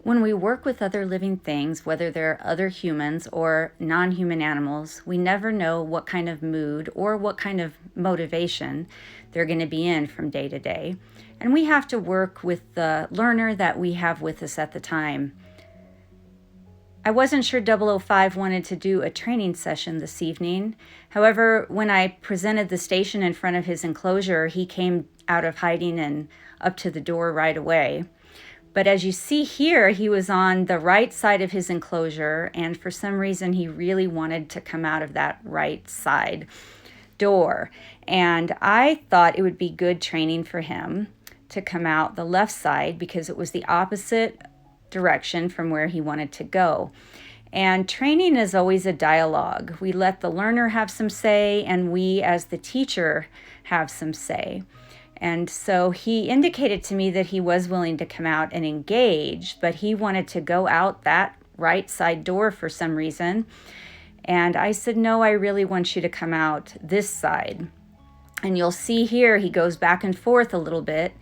When we work with other living things, whether they're other humans or non-human animals, we never know what kind of mood or what kind of motivation they're going to be in from day to day. And we have to work with the learner that we have with us at the time. I wasn't sure 005 wanted to do a training session this evening. However, when I presented the station in front of his enclosure, he came out of hiding and up to the door right away. But as you see here, he was on the right side of his enclosure, and for some reason he really wanted to come out of that right side door. And I thought it would be good training for him to come out the left side because it was the opposite direction from where he wanted to go. And training is always a dialogue. We let the learner have some say, and we as the teacher have some say. And so he indicated to me that he was willing to come out and engage, but he wanted to go out that right side door for some reason. And I said, no, I really want you to come out this side. And you'll see here, he goes back and forth a little bit,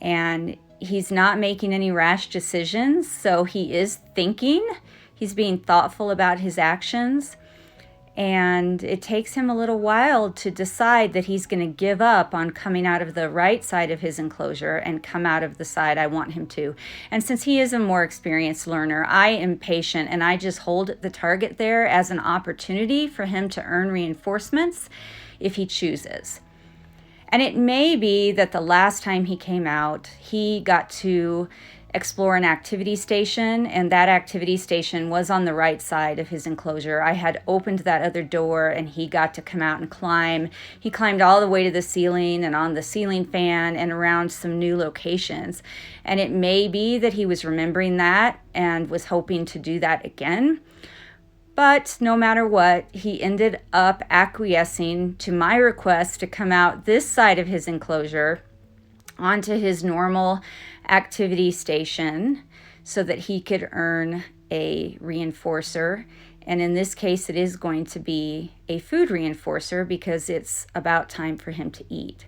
and he's not making any rash decisions. So he is thinking, he's being thoughtful about his actions. And it takes him a little while to decide that he's going to give up on coming out of the right side of his enclosure and come out of the side I want him to. And since he is a more experienced learner, I am patient and I just hold the target there as an opportunity for him to earn reinforcements if he chooses. And it may be that the last time he came out, he got to explore an activity station, and that activity station was on the right side of his enclosure. I had opened that other door and he got to come out and climb. He climbed all the way to the ceiling and on the ceiling fan and around some new locations. And it may be that he was remembering that and was hoping to do that again. But no matter what, he ended up acquiescing to my request to come out this side of his enclosure onto his normal activity station so that he could earn a reinforcer. And in this case, it is going to be a food reinforcer because it's about time for him to eat.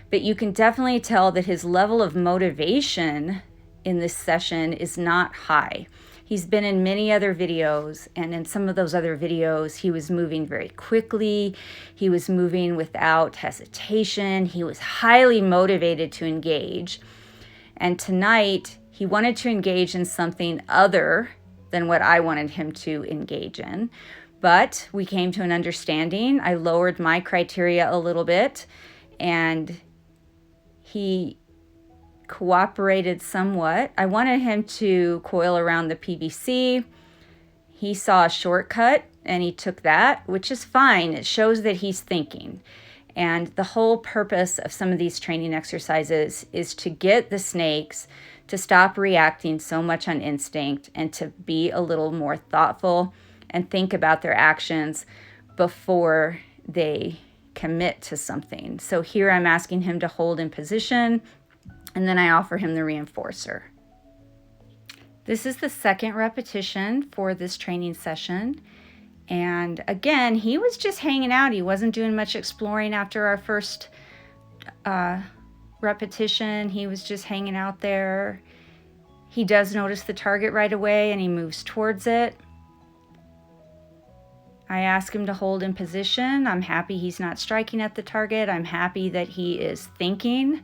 But you can definitely tell that his level of motivation in this session is not high. He's been in many other videos, and in some of those other videos, he was moving very quickly. He was moving without hesitation. He was highly motivated to engage. And tonight, he wanted to engage in something other than what I wanted him to engage in. But we came to an understanding. I lowered my criteria a little bit, and he cooperated somewhat. I wanted him to coil around the PVC. He saw a shortcut and he took that, which is fine. It shows that he's thinking. And the whole purpose of some of these training exercises is to get the snakes to stop reacting so much on instinct and to be a little more thoughtful and think about their actions before they commit to something. So here I'm asking him to hold in position, and then I offer him the reinforcer. This is the second repetition for this training session. And again, he was just hanging out. He wasn't doing much exploring after our first repetition. He was just hanging out there. He does notice the target right away and he moves towards it. I ask him to hold in position. I'm happy he's not striking at the target. I'm happy that he is thinking.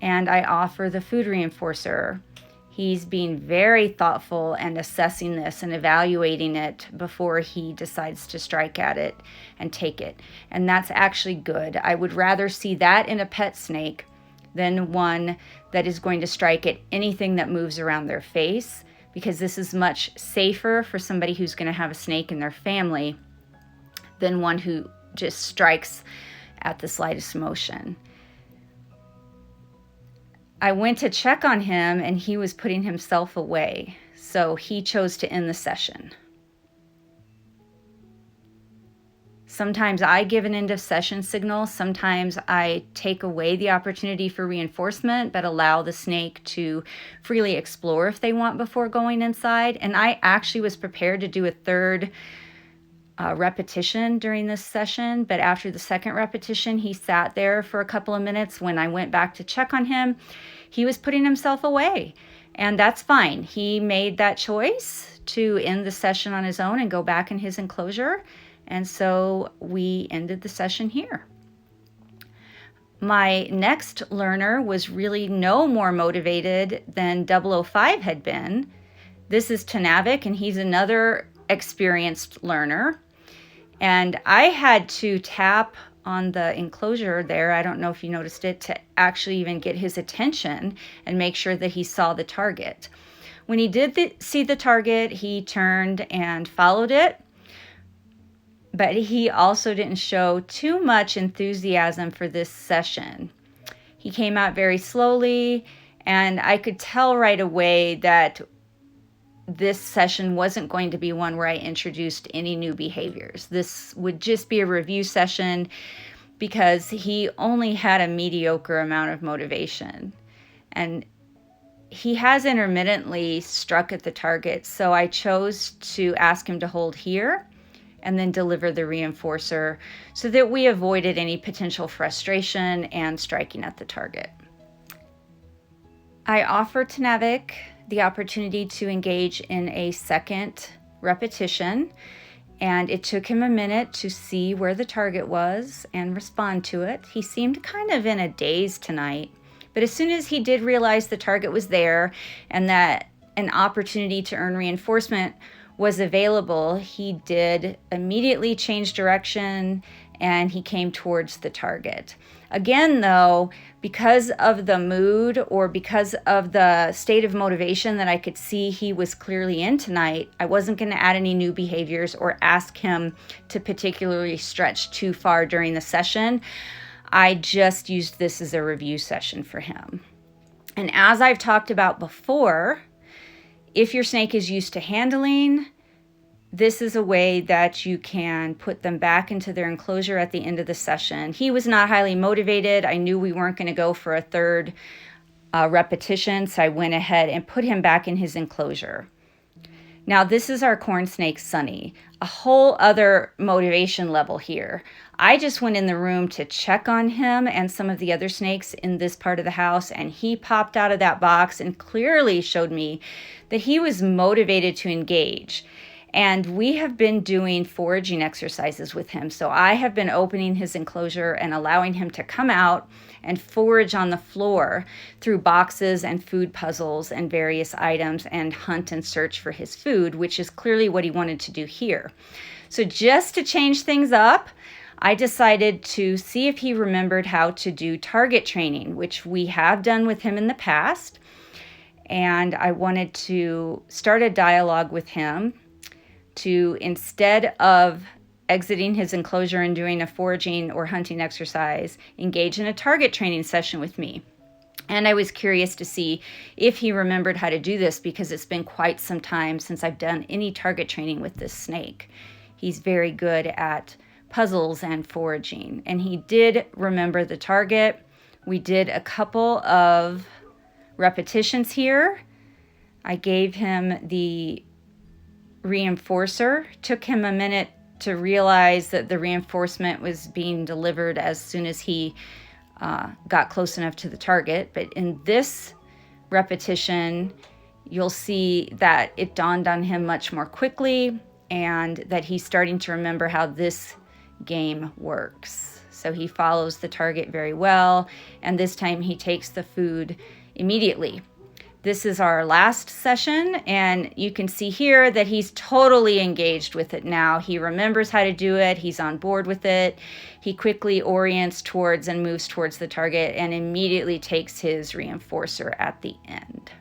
And I offer the food reinforcer. He's being very thoughtful and assessing this and evaluating it before he decides to strike at it and take it. And that's actually good. I would rather see that in a pet snake than one that is going to strike at anything that moves around their face, because this is much safer for somebody who's going to have a snake in their family than one who just strikes at the slightest motion. I went to check on him and he was putting himself away, so he chose to end the session. Sometimes I give an end of session signal. Sometimes I take away the opportunity for reinforcement, but allow the snake to freely explore if they want before going inside. And I actually was prepared to do a third repetition during this session, but after the second repetition, he sat there for a couple of minutes. When I went back to check on him, he was putting himself away. And that's fine. He made that choice to end the session on his own and go back in his enclosure. And so we ended the session here. My next learner was really no more motivated than 005 had been. This is Tenavik, and he's another experienced learner. And I had to tap on the enclosure there, I don't know if you noticed it, to actually even get his attention and make sure that he saw the target. When he did see the target, he turned and followed it, but he also didn't show too much enthusiasm for this session. He came out very slowly, and I could tell right away that this session wasn't going to be one where I introduced any new behaviors. This would just be a review session because he only had a mediocre amount of motivation. And he has intermittently struck at the target, so I chose to ask him to hold here and then deliver the reinforcer so that we avoided any potential frustration and striking at the target. I offered Tenavik the opportunity to engage in a second repetition, and it took him a minute to see where the target was and respond to it. He seemed kind of in a daze tonight, but as soon as he did realize the target was there and that an opportunity to earn reinforcement was available, he did immediately change direction and he came towards the target. Again, though, because of the mood or because of the state of motivation that I could see he was clearly in tonight, I wasn't going to add any new behaviors or ask him to particularly stretch too far during the session. I just used this as a review session for him. And as I've talked about before, if your snake is used to handling, this is a way that you can put them back into their enclosure at the end of the session. He was not highly motivated. I knew we weren't going to go for a third repetition, so I went ahead and put him back in his enclosure. Now, this is our corn snake, Sonny. A whole other motivation level here. I just went in the room to check on him and some of the other snakes in this part of the house, and he popped out of that box and clearly showed me that he was motivated to engage. And we have been doing foraging exercises with him. So I have been opening his enclosure and allowing him to come out and forage on the floor through boxes and food puzzles and various items and hunt and search for his food, which is clearly what he wanted to do here. So just to change things up, I decided to see if he remembered how to do target training, which we have done with him in the past. And I wanted to start a dialogue with him to, instead of exiting his enclosure and doing a foraging or hunting exercise, engage in a target training session with me. And I was curious to see if he remembered how to do this because it's been quite some time since I've done any target training with this snake. He's very good at puzzles and foraging, and he did remember the target. We did a couple of repetitions here. I gave him the reinforcer. Took him a minute to realize that the reinforcement was being delivered as soon as he got close enough to the target. But in this repetition, you'll see that it dawned on him much more quickly and that he's starting to remember how this game works. So he follows the target very well, and this time he takes the food immediately. This is our last session, and you can see here that he's totally engaged with it now. He remembers how to do it. He's on board with it. He quickly orients towards and moves towards the target and immediately takes his reinforcer at the end.